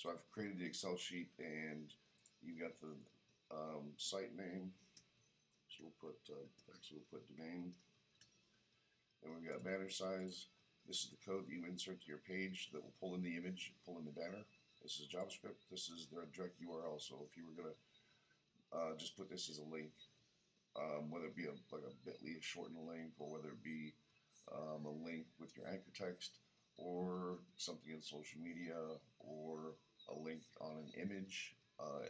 So I've created the Excel sheet, and you've got the site name. So we'll put domain. Then we've got banner size. This is the code that you insert to your page that will pull in the image, pull in the banner. This is JavaScript. This is their direct URL. So if you were gonna just put this as a link, whether it be like a bit.ly shortened link, or whether it be a link with your anchor text, or something in social media, or a link on an image,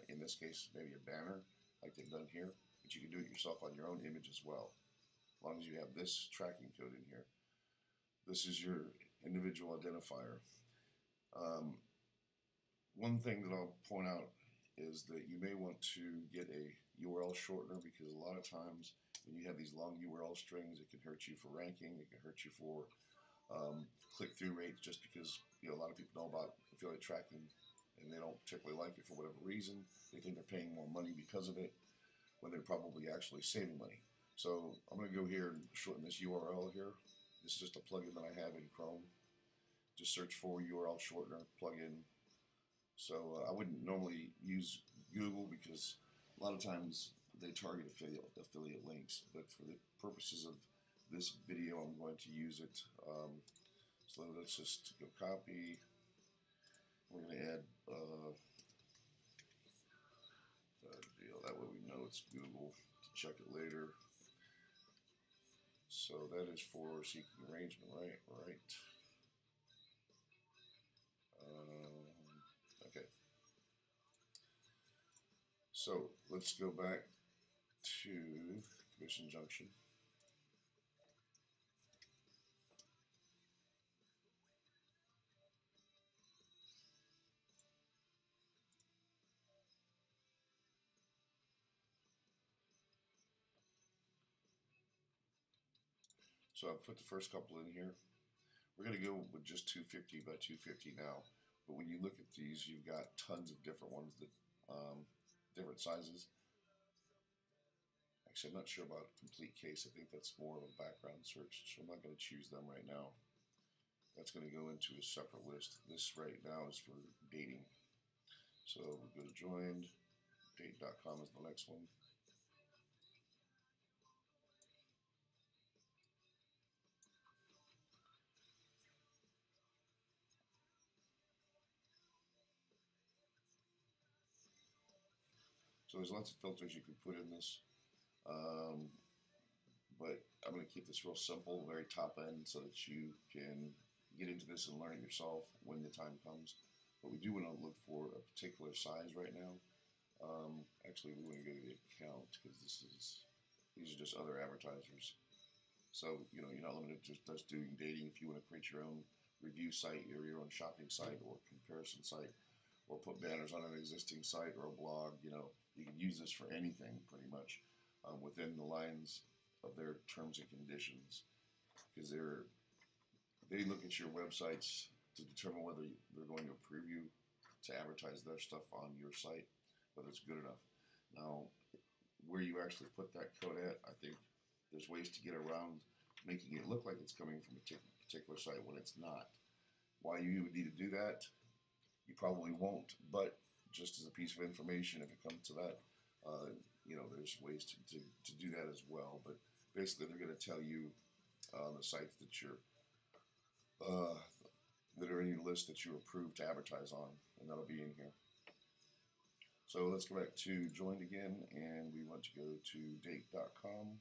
in this case maybe a banner like they've done here, but you can do it yourself on your own image as well, as long as you have this tracking code in here. This is your individual identifier. One thing that I'll point out is that you may want to get a URL shortener, because a lot of times when you have these long URL strings, it can hurt you for ranking, it can hurt you for click-through rates, just because a lot of people know about affiliate tracking and they don't particularly like it for whatever reason. They think they're paying more money because of it, when they're probably actually saving money. So I'm going to go here and shorten this URL here. This is just a plugin that I have in Chrome. Just search for URL shortener plugin. So I wouldn't normally use Google, because a lot of times they target affiliate links, but for the purposes of this video, I'm going to use it. So let's just go copy. We're going to add Beal. That way we know it's Google to check it later. So that is for seeking arrangement, right? Right. Okay. So let's go back to Commission Junction. So I've put the first couple in here. We're going to go with just 250 by 250 now. But when you look at these, you've got tons of different ones that different sizes. Actually, I'm not sure about complete case. I think that's more of a background search, so I'm not going to choose them right now. That's going to go into a separate list. This right now is for dating. So we'll go to joined. Date.com is the next one. So there's lots of filters you can put in this, but I'm going to keep this real simple, very top end, so that you can get into this and learn it yourself when the time comes. But we do want to look for a particular size right now. Actually, we want to go to the account, because these are just other advertisers. So you're not limited to just doing dating. If you want to create your own review site, or your own shopping site, or comparison site, or put banners on an existing site or a blog, you can use this for anything pretty much, within the lines of their terms and conditions, because they look at your websites to determine whether they're going to approve you to advertise their stuff on your site, whether it's good enough. Now, where you actually put that code at, I think there's ways to get around making it look like it's coming from a particular site when it's not. Why you would need to do that, you probably won't, but just as a piece of information, if it comes to that, there's ways to do that as well. But basically, they're going to tell you the sites that that are in your list that you're approved to advertise on, and that'll be in here. So let's go back to joined again, and we want to go to date.com.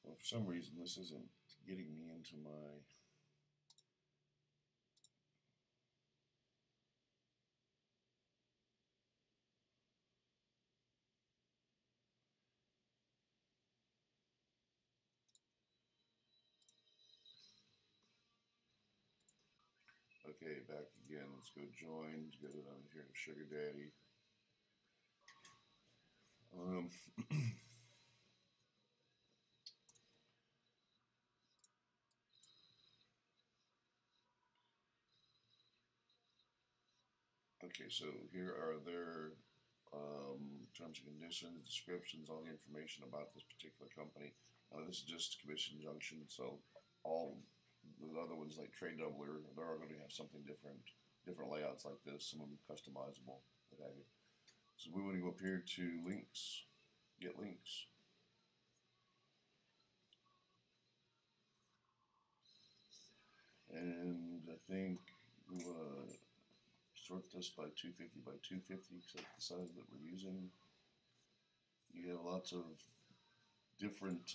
Well, for some reason, this isn't getting me into my Okay, back again. Let's go join. Go down here to Sugar Daddy. Okay, so here are their terms and conditions, descriptions, all the information about this particular company. This is just commission junction, so all the other ones like Trade Doubler, they're all going to have something different, different layouts like this, some of them customizable, what have you. So we want to go up here to links, get links. And I think we want to sort this by 250 by 250 because that's the size that we're using. You have lots of different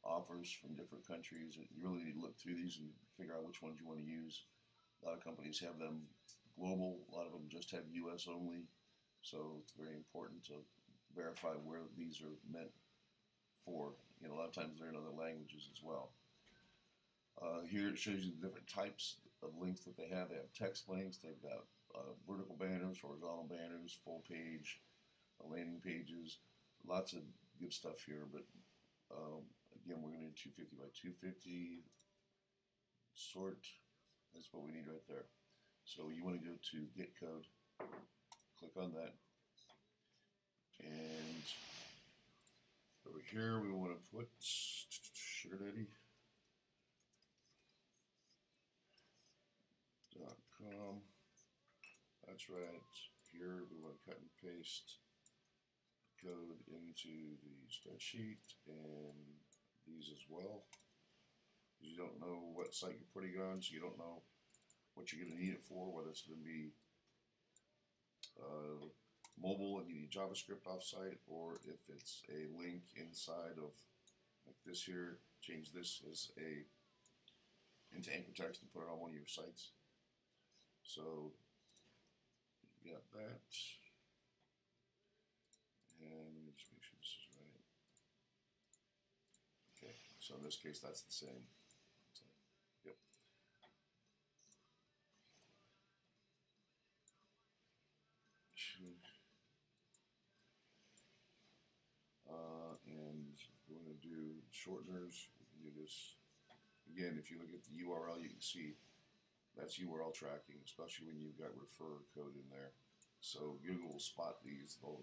offers from different countries, and you really need to look through these and figure out which ones you want to use. A lot of companies have them global, a lot of them just have US only, so it's very important to verify where these are meant for. You know, a lot of times they're in other languages as well. Here it shows you the different types of links that they have. They have text links, they've got vertical banners, horizontal banners, full page, landing pages, lots of good stuff here, but again, we're going to do 250 by 250, sort, that's what we need right there. So you want to go to get code, click on that, and over here we want to put SugarDaddy.com. That's right. Here we want to cut and paste code into the spreadsheet and these as well. You don't know what site you're putting it on, so you don't know what you're going to need it for, whether it's going to be mobile and you need JavaScript offsite, or if it's a link inside of, like this here, change this as into anchor text and put it on one of your sites. So you got that. And let me just make sure this is right. Okay, so in this case, that's the same. So, yep. And we're going to do shorteners. We can do this. Again, if you look at the URL, you can see that's URL tracking, especially when you've got refer code in there. So Google will spot these. They'll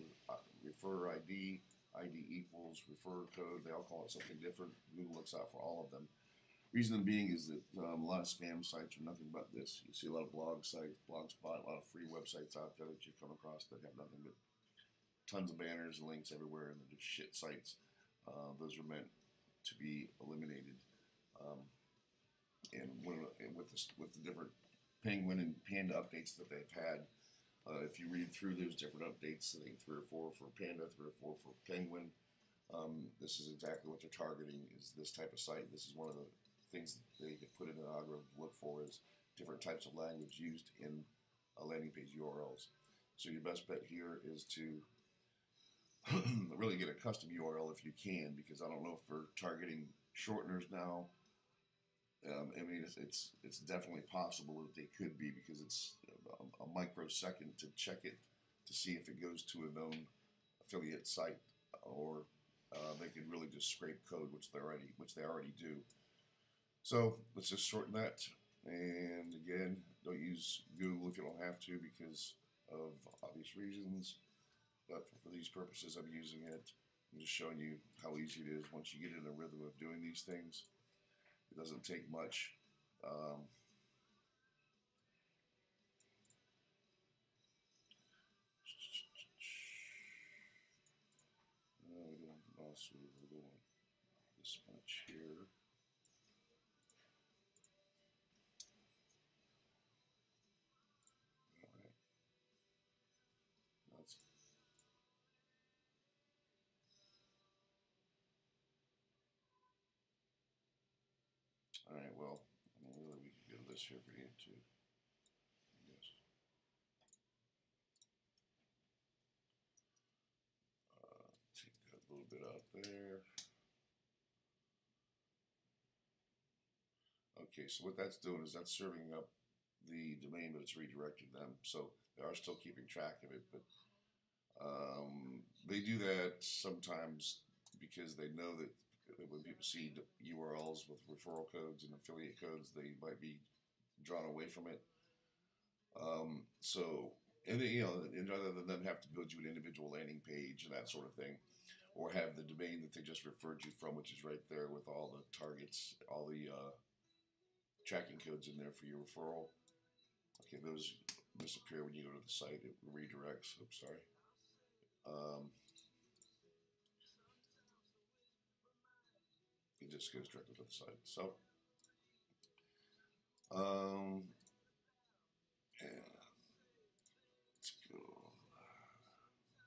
refer ID, ID equals refer code. They all call it something different. Google looks out for all of them. Reason being is that a lot of spam sites are nothing but this. You see a lot of blog sites, Blogspot, a lot of free websites out there that you come across that have nothing but tons of banners and links everywhere, and they're just shit sites. Those are meant to be eliminated. And with the different Penguin and Panda updates that they've had, if you read through those different updates, I think 3 or 4 for Panda, 3 or 4 for Penguin, this is exactly what they're targeting, is this type of site. This is one of the things that they could put in an algorithm to look for, is different types of language used in landing page URLs. So your best bet here is to really get a custom URL if you can, because I don't know if we're targeting shorteners now. I mean, it's definitely possible that they could be, because it's a microsecond to check it to see if it goes to a known affiliate site, or they could really just scrape code, which they already do. So let's just shorten that. And again, don't use Google if you don't have to, because of obvious reasons. But for these purposes, I'm using it. I'm just showing you how easy it is once you get in a rhythm of doing these things. It doesn't take much. We don't also really want this much here. All right. That's all right. Well, I mean, really, we could go to this here if we need to. Yes. Take that a little bit out there. Okay, so what that's doing is that's serving up the domain, but it's redirecting them. So they are still keeping track of it, but they do that sometimes because they know that when people see URLs with referral codes and affiliate codes, they might be drawn away from it. So, and then, and rather than them have to build you an individual landing page and that sort of thing, or have the domain that they just referred you from, which is right there with all the targets, all the tracking codes in there for your referral. Okay, those disappear when you go to the site. It redirects. Oops, sorry. It just goes directly to the site. So, yeah, let's go.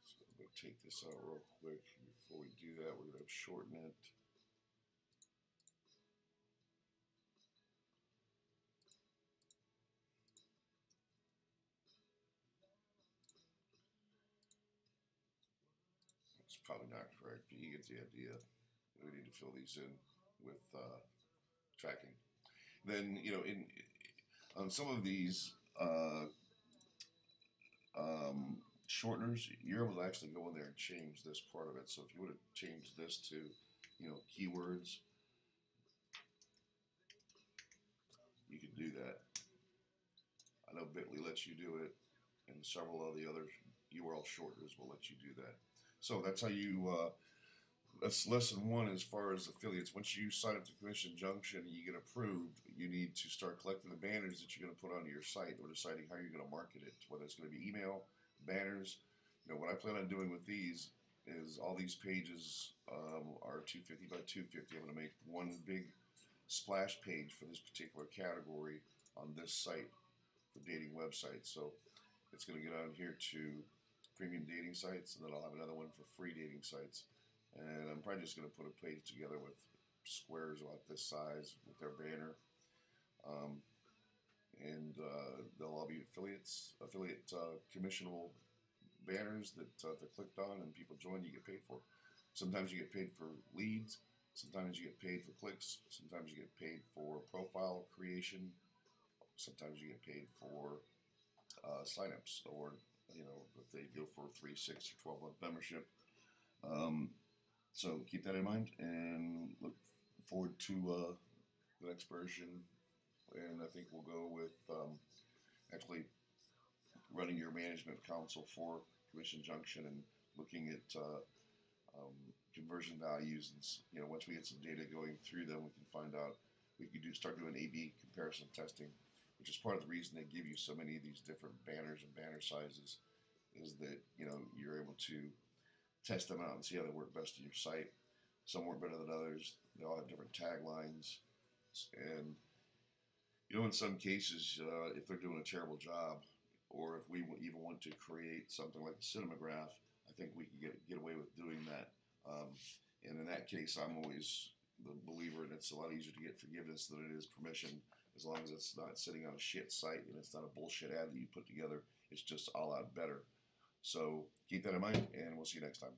So I'm going to take this out real quick. Before we do that, we're going to shorten it. It's probably not correct, but you get the idea. We need to fill these in with tracking. Then, on some of these shorteners, you're able to actually go in there and change this part of it. So if you would have changed this to, keywords, you could do that. I know Bitly lets you do it, and several of the other URL shorteners will let you do that. So that's how you, that's lesson one as far as affiliates. Once you sign up to Commission Junction and you get approved, you need to start collecting the banners that you're going to put onto your site, or deciding how you're going to market it, whether it's going to be email, banners. What I plan on doing with these is all these pages are 250 by 250. I'm going to make one big splash page for this particular category on this site for dating websites. So it's going to get on here to premium dating sites, and then I'll have another one for free dating sites. And I'm probably just going to put a page together with squares about this size with their banner. And they'll all be affiliate commissionable banners that they're clicked on and people join, you get paid for. Sometimes you get paid for leads, sometimes you get paid for clicks, sometimes you get paid for profile creation, sometimes you get paid for signups, or if they go for 3, 6, or 12-month membership. So keep that in mind and look forward to the next version. And I think we'll go with actually running your management console for Commission Junction and looking at conversion values. And once we get some data going through them, we can find out. We could start doing A/B comparison testing, which is part of the reason they give you so many of these different banners and banner sizes. Is that you're able to test them out and see how they work best in your site. Some work better than others. They all have different taglines, and in some cases, if they're doing a terrible job, or if we even want to create something like a cinematograph, I think we can get away with doing that. And in that case, I'm always the believer, and it's a lot easier to get forgiveness than it is permission, as long as it's not sitting on a shit site and it's not a bullshit ad that you put together. It's just all out better. So keep that in mind, and we'll see you next time.